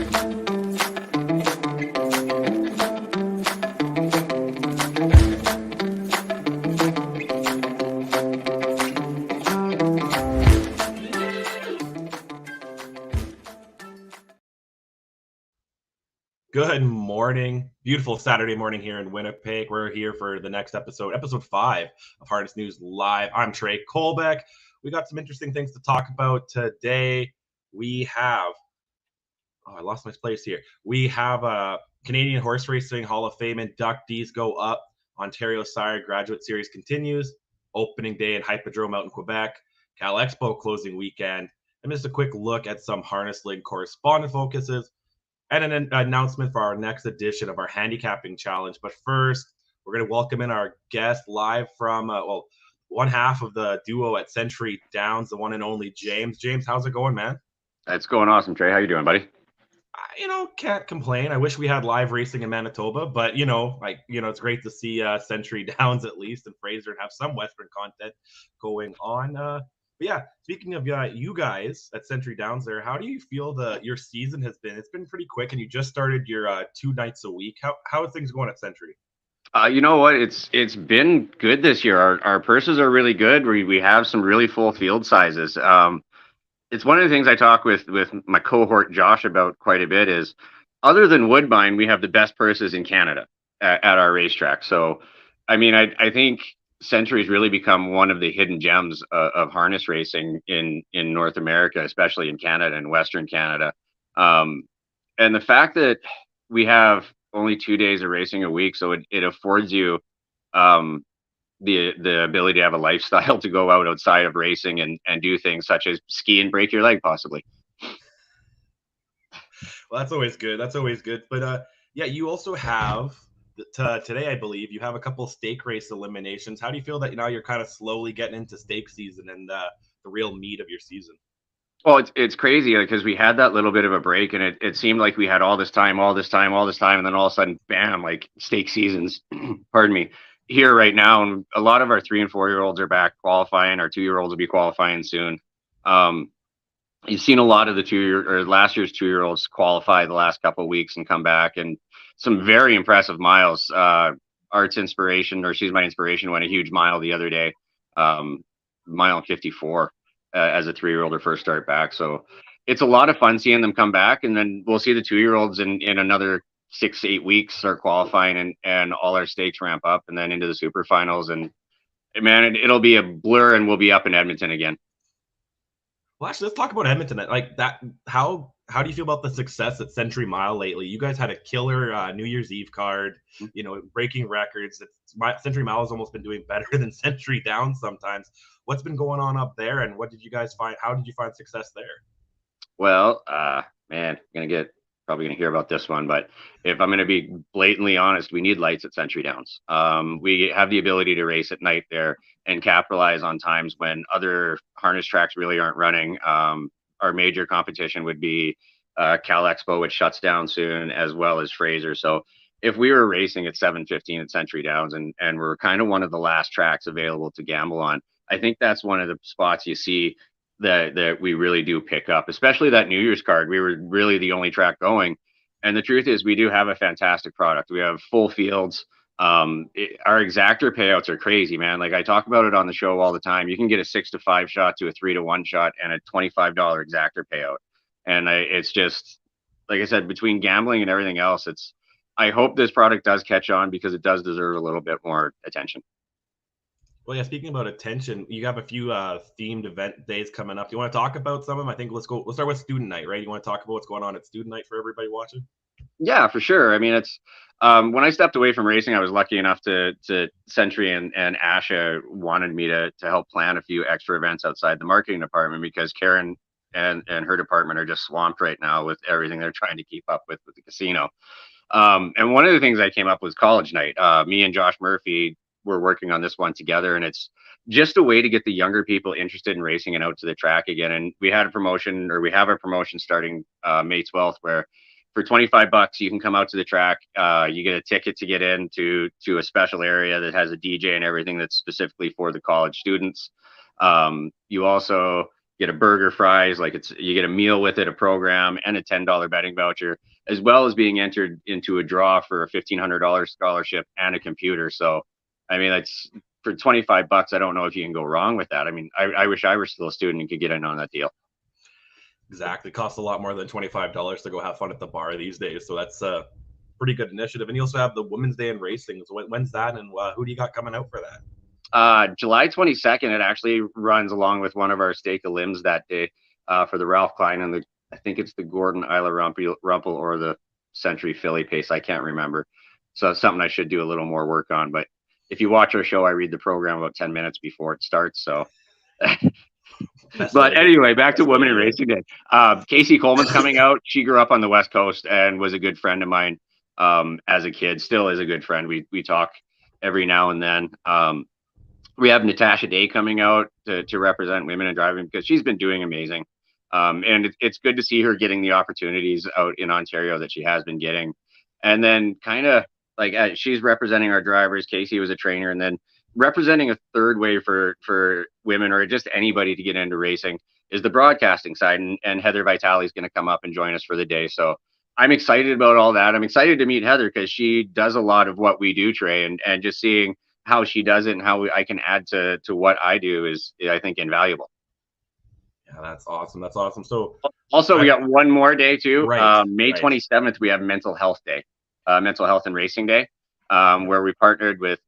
Good morning. Beautiful Saturday morning here in Winnipeg. We're here for the next episode 5 of Harness News Live. I'm Trey Colbeck. We got some interesting things to talk about today. We have, I lost my place here. We have a Canadian Horse Racing Hall of Fame inductees go up. Ontario Sire Graduate Series continues. Opening day at Hippodrome out in Quebec. Cal Expo closing weekend. And just a quick look at some Harness League correspondent focuses and an announcement for our next edition of our handicapping challenge. But first, we're going to welcome in our guest live from, one half of the duo at Century Downs, the one and only James. James, how's it going, man? It's going awesome, Trey. How you doing, buddy? Can't complain. I wish we had live racing in Manitoba, but it's great to see Century Downs at least and Fraser and have some Western content going on. But yeah, speaking of you guys at Century Downs there, how do you feel your season has been? It's been pretty quick, and you just started your 2 nights a week. How are things going at Century? You know what? It's been good this year. Our purses are really good. We have some really full field sizes. It's one of the things I talk with my cohort Josh about quite a bit is, other than Woodbine, we have the best purses in Canada at our racetrack. So, I mean, I think Century's really become one of the hidden gems of harness racing in North America, especially in Canada and Western Canada. And the fact that we have only 2 days of racing a week, so it affords you the ability to have a lifestyle to go outside of racing and do things such as ski and break your leg possibly. Well, that's always good. But yeah, you also have today, I believe, you have a couple stake race eliminations. How do you feel that now you're kind of slowly getting into stake season and the real meat of your season? Well, it's crazy because we had that little bit of a break, and it seemed like we had all this time, and then all of a sudden, bam, like stake seasons, pardon me, here right now. And a lot of our 3 and 4 year olds are back qualifying. Our 2 year olds will be qualifying soon. You've seen a lot of the last year's 2 year olds qualify the last couple of weeks and come back, and some very impressive miles. Art's Inspiration, or She's My Inspiration, went a huge mile the other day, mile 54 as a 3 year old, her first start back. So it's a lot of fun seeing them come back, and then we'll see the 2 year olds in another 6 to 8 weeks start qualifying, and all our stakes ramp up, and then into the super finals. And man, it'll be a blur, and we'll be up in Edmonton again. Well, actually, let's talk about Edmonton. Like that, how do you feel about the success at Century Mile lately? You guys had a killer New Year's Eve card, breaking records. Century Mile has almost been doing better than Century Downs sometimes. What's been going on up there, and what did you guys find? How did you find success there? Well, man, probably gonna hear about this one, but if I'm gonna be blatantly honest, we need lights at Century Downs. We have the ability to race at night there and capitalize on times when other harness tracks really aren't running. Our major competition would be Cal Expo, which shuts down soon, as well as Fraser. So if we were racing at 7:15 at Century Downs and we're kind of one of the last tracks available to gamble on, I think that's one of the spots you see that we really do pick up, especially that New Year's card. We were really the only track going. And the truth is, we do have a fantastic product. We have full fields. Our exactor payouts are crazy, man. Like, I talk about it on the show all the time. You can get a 6-to-5 shot to a 3-to-1 shot and a $25 exactor payout. And it's just, like I said, between gambling and everything else, I hope this product does catch on, because it does deserve a little bit more attention. Well, yeah, speaking about attention, you have a few themed event days coming up. Do you want to talk about some of them? I think let's start with Student Night, right? You want to talk about what's going on at Student Night for everybody watching? Yeah, for sure. I mean, it's when I stepped away from racing, I was lucky enough to Century and Asha wanted me to help plan a few extra events outside the marketing department, because Karen and her department are just swamped right now with everything they're trying to keep up with the casino. And one of the things I came up with College Night. Me and Josh Murphy were working on this one together, and it's just a way to get the younger people interested in racing and out to the track again. And we have a promotion starting May 12th, where for $25 you can come out to the track. You get a ticket to get into a special area that has a DJ and everything that's specifically for the college students. You also get a burger, fries, like you get a meal with it, a program, and a $10 betting voucher, as well as being entered into a draw for a $1,500 scholarship and a computer. So, I mean, that's for $25. I don't know if you can go wrong with that. I mean, I wish I were still a student and could get in on that deal. Exactly. Costs a lot more than $25 to go have fun at the bar these days. So that's a pretty good initiative. And you also have the Women's Day in Racing. So when's that? And who do you got coming out for that? July 22nd, it actually runs along with one of our stake of limbs that day for the Ralph Klein and I think it's the Gordon Isla Rumpel or the Century Philly pace. I can't remember. So it's something I should do a little more work on. But if you watch our show, I read the program about 10 minutes before it starts. So, but anyway, back to Women in Racing Day. Casey Coleman's coming out. She grew up on the West Coast and was a good friend of mine as a kid. Still is a good friend. We talk every now and then. We have Natasha Day coming out to represent women in driving because she's been doing amazing. And it's good to see her getting the opportunities out in Ontario that she has been getting. And then kind of like she's representing our drivers. Casey was a trainer, and then representing a third way for women or just anybody to get into racing is the broadcasting side. And Heather Vitale is going to come up and join us for the day. So I'm excited about all that. I'm excited to meet Heather because she does a lot of what we do, Trey, and just seeing how she does it and how I can add to what I do is, I think, invaluable. Yeah, that's awesome. That's awesome. So also, we got one more day too. Right, May 27th, we have Mental Health Day, Mental Health and Racing Day, where we partnered with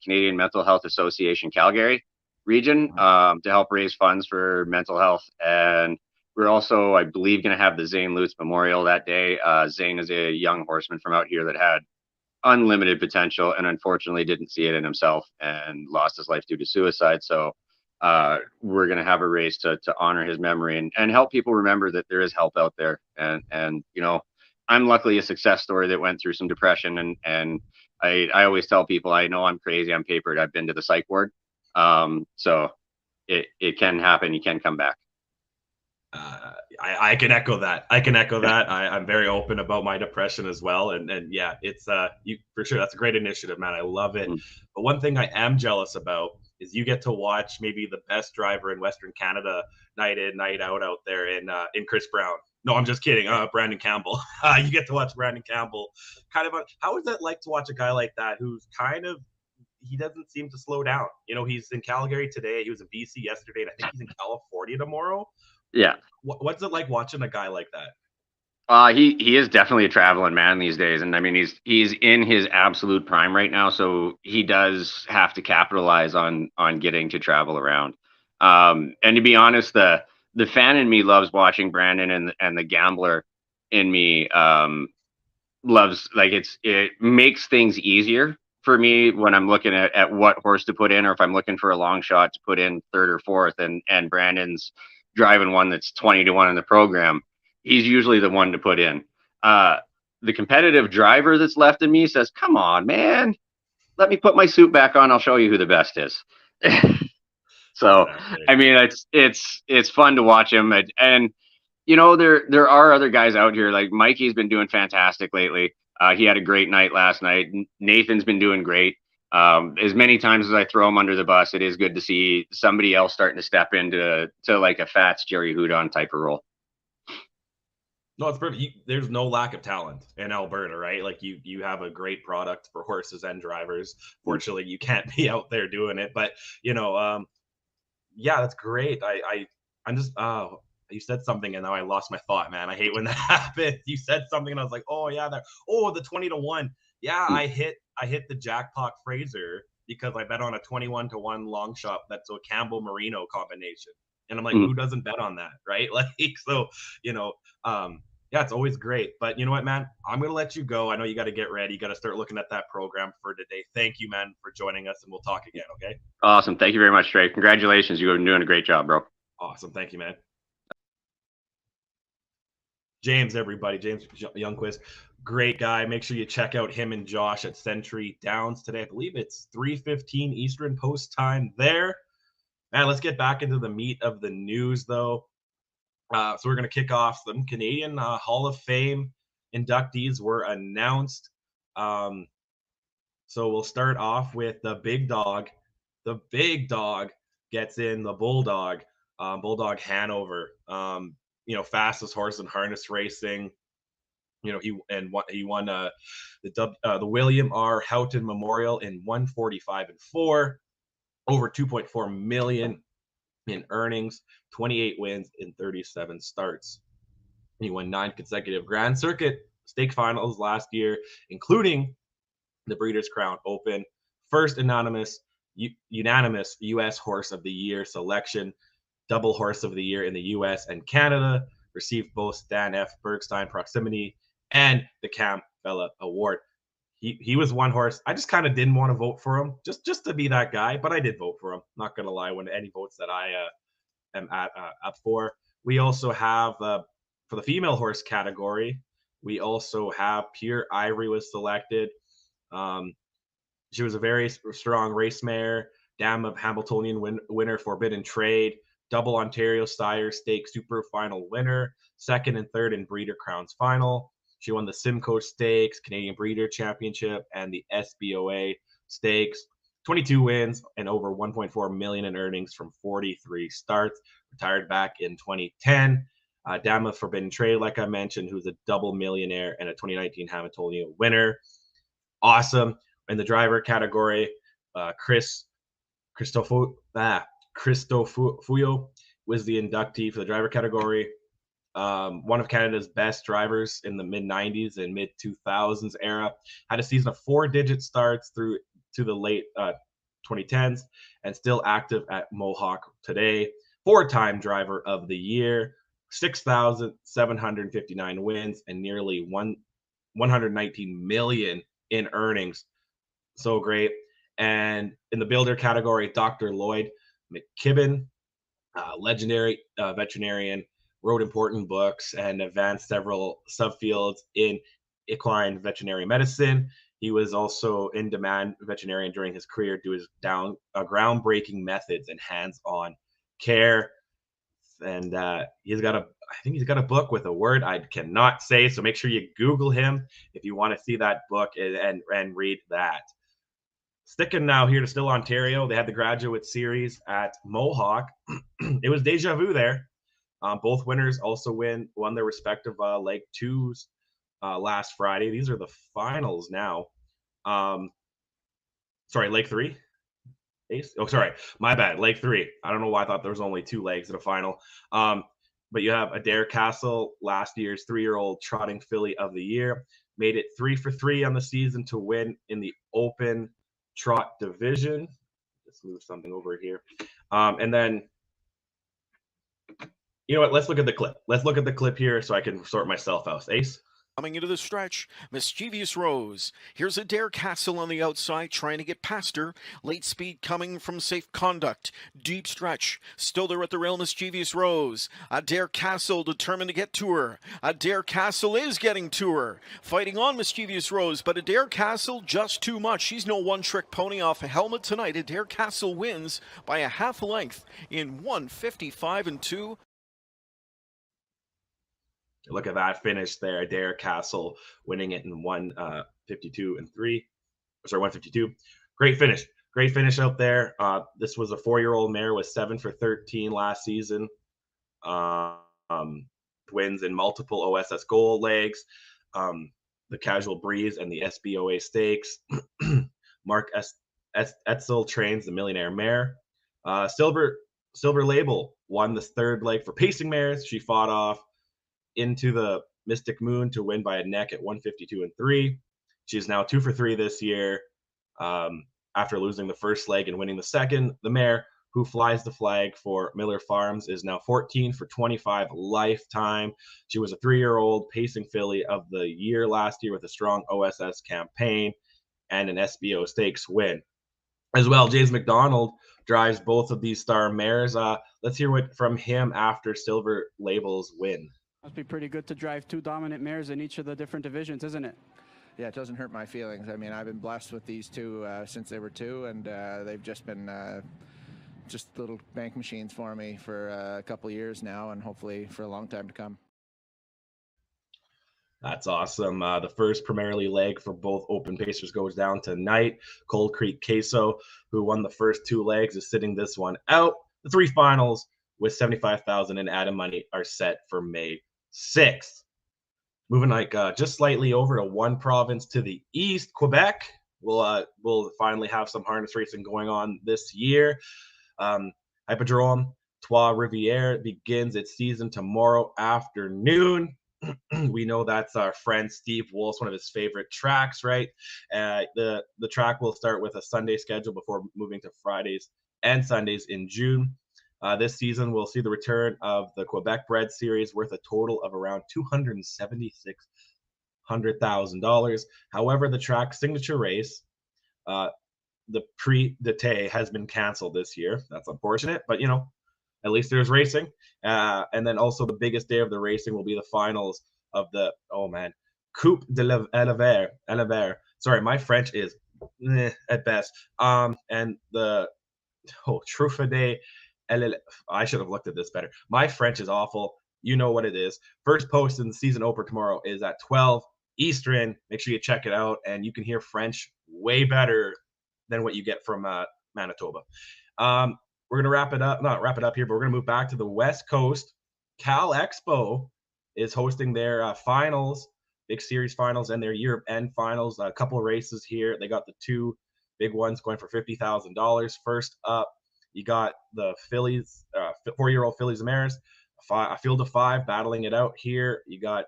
Canadian Mental Health Association Calgary region to help raise funds for mental health. And we're also, I believe, going to have the Zane Lutz Memorial that day. Zane is a young horseman from out here that had unlimited potential and unfortunately didn't see it in himself and lost his life due to suicide. So we're going to have a race to honor his memory and help people remember that there is help out there. And you know, I'm luckily a success story that went through some depression and I always tell people, I know I'm crazy, I'm papered, I've been to the psych ward. So it can happen. You can come back. I can echo that. I'm very open about my depression as well. And yeah, it's you for sure. That's a great initiative, man. I love it. But one thing I am jealous about is you get to watch maybe the best driver in Western Canada night in, night out there in Chris Brown. No, I'm just kidding. Brandon Campbell. You get to watch Brandon Campbell. How is that like to watch a guy like that who's he doesn't seem to slow down? You know, he's in Calgary today. He was in BC yesterday, and I think he's in California tomorrow. Yeah. What's it like watching a guy like that? He is definitely a traveling man these days, and I mean he's in his absolute prime right now, so he does have to capitalize on getting to travel around. And to be honest, the fan in me loves watching Brandon, and the gambler in me loves, like, it makes things easier for me when I'm looking at what horse to put in, or if I'm looking for a long shot to put in third or fourth, and Brandon's driving one that's 20-1 in the program. He's usually the one to put in. The competitive driver that's left in me says, come on, man, let me put my suit back on. I'll show you who the best is. So, I mean, it's fun to watch him. And you know, there are other guys out here. Like Mikey's been doing fantastic lately. He had a great night last night. Nathan's been doing great. As many times as I throw him under the bus, it is good to see somebody else starting to step into like a Fats Jerry Houdon type of role. No, it's perfect. There's no lack of talent in Alberta, right? Like you have a great product for horses and drivers. Fortunately, you can't be out there doing it, but you know, yeah, that's great. I'm just you said something and now I lost my thought, man. I hate when that happens. You said something and I was like, oh yeah, the 20-1. Yeah, I hit the jackpot Fraser because I bet on a 21-1 long shot that's a Campbell Marino combination. And I'm like, who doesn't bet on that, right? Like, so, you know, yeah, it's always great. But you know what, man? I'm going to let you go. I know you got to get ready. You got to start looking at that program for today. Thank you, man, for joining us, and we'll talk again, okay? Awesome. Thank you very much, Trey. Congratulations. You've been doing a great job, bro. Awesome. Thank you, man. James, everybody. James Jungquist. Great guy. Make sure you check out him and Josh at Century Downs today. I believe it's 3:15 Eastern Post time there. Man, let's get back into the meat of the news, though. So we're going to kick off. Some Canadian Hall of Fame inductees were announced. So we'll start off with the big dog. The big dog gets in the Bulldog. Bulldog Hanover, fastest horse in harness racing. He won the William R. Houghton Memorial in 145 and 4, over 2.4 million in earnings, 28 wins in 37 starts. He won 9 consecutive Grand Circuit stake finals last year, including the Breeders' Crown Open, first unanimous U.S. Horse of the Year selection, double Horse of the Year in the U.S. and Canada, received both Stan F. Bergstein Proximity and the Cam Fella Award. He was one horse. I just kind of didn't want to vote for him, just to be that guy, but I did vote for him. Not gonna lie, when any votes that I am up for. We also have for the female horse category, we also have Pure Ivory was selected. She was a very strong race mare, dam of Hamiltonian winner, Forbidden Trade, double Ontario Sire Stake Super Final winner, second and third in Breeder Crowns Final. She won the Simcoe Stakes, Canadian Breeder Championship, and the SBOA Stakes. 22 wins and over 1.4 million in earnings from 43 starts. Retired back in 2010. Dam of Forbidden Trade, like I mentioned, who's a double millionaire and a 2019 Hamiltonian winner. Awesome. In the driver category, Cristofuyo was the inductee for the driver category. One of Canada's best drivers in the mid-90s and mid-2000s era. Had a season of 4-digit starts through to the late 2010s and still active at Mohawk today. 4-time driver of the year, 6,759 wins and nearly 119 million in earnings. So great. And in the builder category, Dr. Lloyd McKibben, legendary veterinarian, wrote important books and advanced several subfields in equine veterinary medicine. He was also in demand veterinarian during his career due to his groundbreaking methods and hands-on care. And I think he's got a book with a word I cannot say. So make sure you Google him if you want to see that book and read that. Sticking now here to still Ontario, they had the graduate series at Mohawk. It was deja vu there. Both winners also won their respective leg twos last Friday. These are the finals now. Sorry, leg three. Ace? Oh, sorry, my bad. Leg three. I don't know why I thought there was only 2 legs in a final. But you have Adair Castle, last year's 3-year-old trotting filly of the year, made it 3 for 3 on the season to win in the open trot division. Let's move something over here. And then, you know what? Let's look at the clip. Let's look at the clip here so I can sort myself out. Ace? Coming into the stretch, Mischievous Rose. Here's Adair Castle on the outside trying to get past her. Late speed coming from Safe Conduct. Deep stretch. Still there at the rail, Mischievous Rose. Adair Castle determined to get to her. Adair Castle is getting to her. Fighting on Mischievous Rose, but Adair Castle just too much. She's no one-trick pony off a helmet tonight. Adair Castle wins by a half length in 1:55 and 2. Look at that finish there. Adair Castle winning it in 1:52 and 3. Sorry, 1:52. Great finish. Great finish out there. This was a 4-year-old mare with 7 for 13 last season. Wins in multiple OSS gold legs, the Casual Breeze and the SBOA Stakes. Mark Etzel trains the Millionaire Mare. Silver Label won the 3rd leg for pacing mares. She fought off into the Mystic Moon to win by a neck at 1:52 and 3. She's now 2 for 3 this year after losing the first leg and winning the second. The mare who flies the flag for Miller Farms is now 14 for 25 lifetime. She was a 3-year-old pacing filly of the year last year with a strong OSS campaign and an SBO Stakes win. As well, James McDonald drives both of these star mares. Let's hear what from him after Silver Label's win. Must be pretty good to drive 2 dominant mares in each of the different divisions, isn't it? Yeah, it doesn't hurt my feelings. I mean, I've been blessed with these 2 since they were 2, and they've just been just little bank machines for me for a couple of years now, and hopefully for a long time to come. That's awesome. The first primarily leg for both open pacers goes down tonight. Cold Creek Queso, who won the first 2 legs, is sitting this one out. The 3 finals with 75,000 in added money are set for May 6th. Moving just slightly over to one province to the east, Quebec will finally have some harness racing going on this year. Hippodrome Trois Rivières begins its season tomorrow afternoon. We know that's our friend Steve Wolf's one of his favorite tracks, right? The track will start with a Sunday schedule before moving to Fridays and Sundays in June. This season will see the return of the Quebec Bred Series worth a total of around $276,000. However, the track's signature race, the Prix d'Été, has been canceled this year. That's unfortunate, but at least there's racing. And then also the biggest day of the racing will be the finals of the Coupe de l'Hiver. Sorry, my French is at best. And the Trophée de I should have looked at this better. My French is awful. You know what it is. First post in the season opener tomorrow is at 12 Eastern. Make sure you check it out, and you can hear French way better than what you get from Manitoba. We're going to not wrap it up here, but we're going to move back to the West Coast. Cal Expo is hosting their finals, big series finals, and their year-end finals. A couple of races here. They got the two big ones going for $50,000. First up, you got the fillies, 4-year-old fillies and mares, a field of 5 battling it out here. You got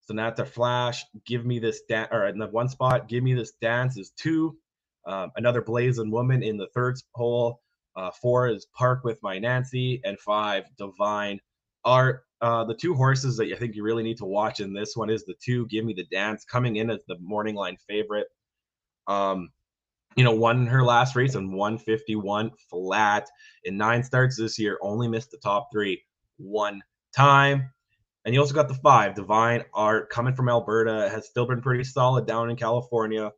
Sonata Flash, Give Me This Dance, or in the one spot, Give Me This Dance is 2. Another Blazing Woman in the third hole. 4 is Park with My Nancy, and 5, Divine Art. The two horses that I think you really need to watch in this one is the 2, Give Me the Dance, coming in as the morning line favorite. Won her last race on 151 flat. In 9 starts this year, only missed the top 3 one time. And you also got the 5, Divine Art, coming from Alberta, has still been pretty solid down in California.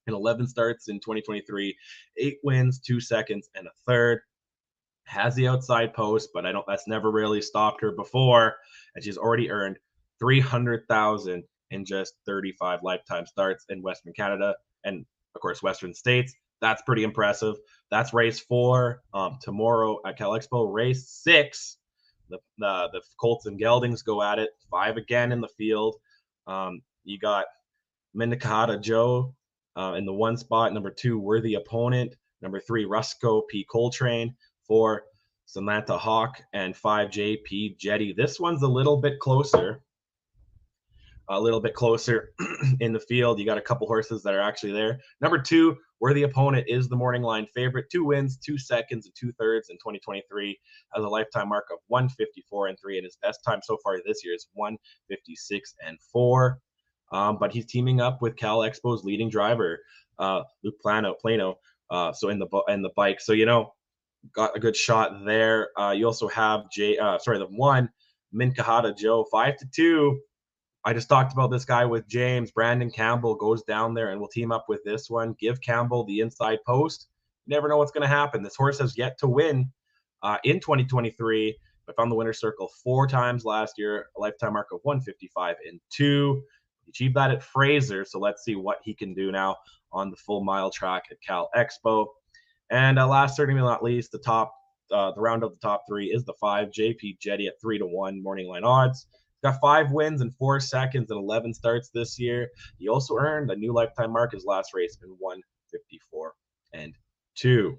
In 11 starts in 2023, 8 wins, 2 seconds, and a third. Has the outside post, but that's never really stopped her before, and she's already earned $300,000 in just 35 lifetime starts in Western Canada and, of course, Western states. That's pretty impressive. That's race 4 tomorrow at Cal Expo. Race 6, the Colts and Geldings go at it. 5 again in the field. You got Minnetonka Joe in the 1 spot. Number 2, Worthy Opponent. Number 3, Rusco P. Coltrane. 4, Samantha Hawk. And 5, JP Jetty. This one's a little bit closer. In the field. You got a couple horses that are actually there. Number 2, Worthy Opponent, is the morning line favorite. 2 wins, 2 seconds, and 2/3 in 2023. Has a lifetime mark of 154-3, and his best time so far this year is 156-4. But he's teaming up with Cal Expo's leading driver, Luke Plano. So in the bike. So got a good shot there. You also have the 1, Minnetonka Joe, 5-2. I just talked about this guy with James. Brandon Campbell goes down there and will team up with this one. Give Campbell the inside post. You never know what's going to happen. This horse has yet to win in 2023, but found the winner's circle 4 times last year, a lifetime mark of 155-2. He achieved that at Fraser, so let's see what he can do now on the full mile track at Cal Expo. And last, certainly not least, the round of the top 3 is the 5, JP Jetty at 3-1 morning line odds. Got 5 wins in 4 seconds and 11 starts this year. He also earned a new lifetime mark his last race in 154-2.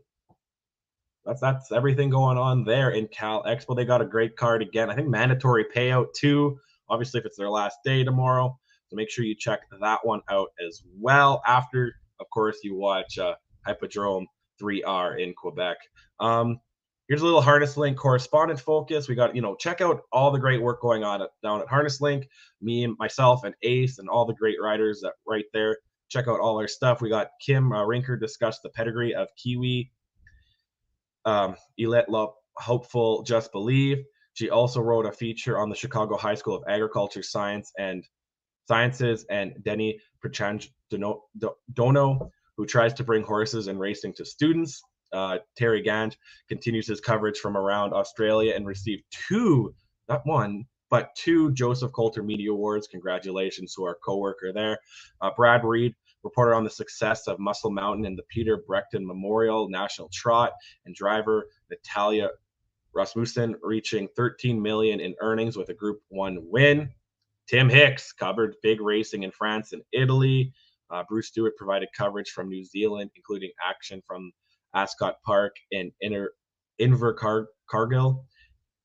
That's everything going on there in Cal Expo. They got a great card again. I think mandatory payout too, obviously if it's their last day tomorrow. So make sure you check that one out as well. After, of course, you watch Hippodrome 3R in Quebec. Here's a little Harness Link correspondent focus. We got, check out all the great work going on down at Harness Link. Me and myself and Ace and all the great riders that right there. Check out all our stuff. We got Kim Rinker discuss the pedigree of Kiwi. Ilette Lop, Hopeful Just Believe. She also wrote a feature on the Chicago High School of Agriculture Sciences and Denny Dono, who tries to bring horses and racing to students. Terry Gange continues his coverage from around Australia and received 2, not 1, but 2 Joseph Coulter Media Awards. Congratulations to our co-worker there. Brad Reed reported on the success of Muscle Mountain and the Peter Breckton Memorial National Trot, and driver Natalia Rasmussen reaching 13 million in earnings with a Group 1 win. Tim Hicks covered big racing in France and Italy. Bruce Stewart provided coverage from New Zealand, including action from Ascot Park and Invercargill.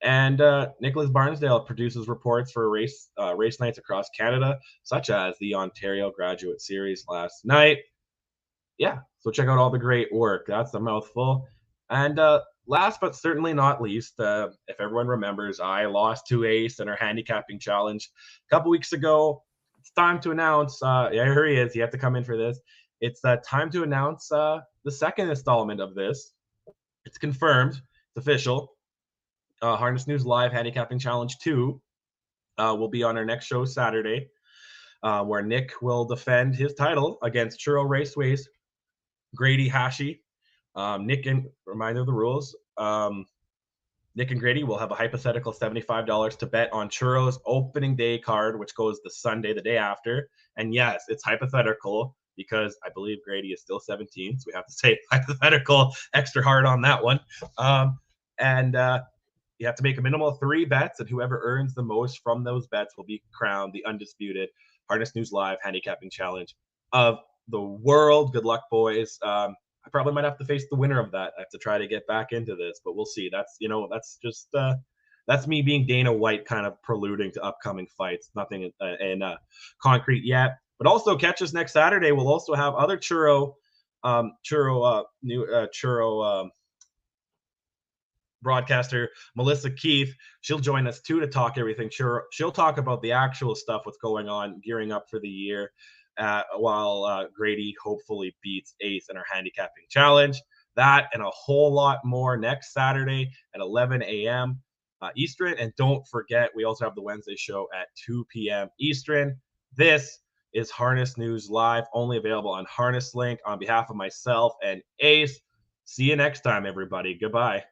And Nicholas Barnsdale produces reports for race nights across Canada, such as the Ontario Graduate Series last night. Yeah, so check out all the great work. That's a mouthful. And last but certainly not least, if everyone remembers, I lost to Ace in our handicapping challenge a couple weeks ago. It's time to announce. Yeah, here he is. You have to come in for this. It's time to announce the second installment of this. It's confirmed. It's official. Harness News Live Handicapping Challenge 2 will be on our next show Saturday, where Nick will defend his title against Churro Raceway's Grady Hashi. Nick, and reminder of the rules, Nick and Grady will have a hypothetical $75 to bet on Churro's opening day card, which goes the Sunday, the day after. And yes, it's hypothetical because I believe Grady is still 17, so we have to say hypothetical extra hard on that one. You have to make a minimum of 3 bets, and whoever earns the most from those bets will be crowned the undisputed Harness News Live Handicapping Challenge of the world. Good luck, boys. I probably might have to face the winner of that. I have to try to get back into this, but we'll see. That's just that's me being Dana White, kind of preluding to upcoming fights. Nothing in concrete yet. But also catch us next Saturday. We'll also have other churro broadcaster Melissa Keith. She'll join us too to talk everything churro. She'll talk about the actual stuff, what's going on, gearing up for the year, while Grady hopefully beats Ace in our handicapping challenge. That and a whole lot more next Saturday at 11 a.m. Eastern. And don't forget, we also have the Wednesday show at 2 p.m. Eastern. This is Harness News Live, only available on Harness Link. On behalf of myself and Ace, see you next time, everybody. Goodbye.